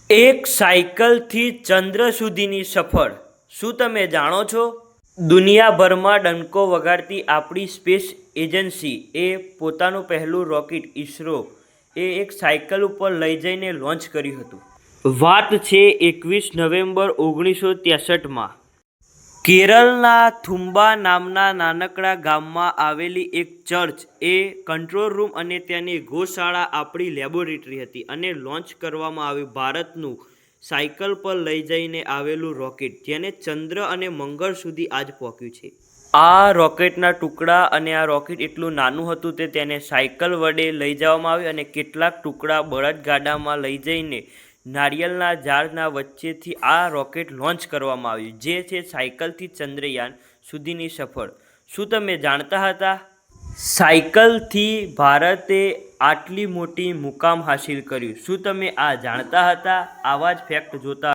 એક સાયકલથી ચંદ્ર સુધીની સફર. શું તમે જાણો છો? દુનિયાભરમાં ડંકો વગાડતી આપણી સ્પેસ એજન્સી એ પોતાનું પહેલું રોકેટ ઇસરો એ એક સાયકલ ઉપર લઈ જઈને લોન્ચ કર્યું હતું. વાત છે 21 નવેમ્બર 1963માં. કેરળના થુમ્બા નામના નાનકડા ગામમાં આવેલી એક ચર્ચ એ કંટ્રોલ રૂમ અને તેની ગૌશાળા આપણી લેબોરેટરી હતી અને લોન્ચ કરવામાં આવ્યું ભારતનું સાયકલ પર લઈ જઈને આવેલું રોકેટ, જેને ચંદ્ર અને મંગળ સુધી આજ પહોંચ્યું છે. આ રોકેટના ટુકડા અને આ રોકેટ એટલું નાનું હતું તે તેને સાયકલ વડે લઈ જવામાં આવ્યું અને કેટલાક ટુકડા બળદગાડામાં લઈ જઈને નારિયેળના ઝાડના વચ્ચેથી આ રોકેટ લોન્ચ કરવામાં આવ્યું, જે છે સાયકલથી ચંદ્રયાન સુધીની સફર. શું તમે જાણતા હતા? સાયકલથી ભારતે આટલી મોટી મુકામ હાસિલ કર્યું. શું તમે આ જાણતા હતા? આવા જ ફેક્ટ જોતા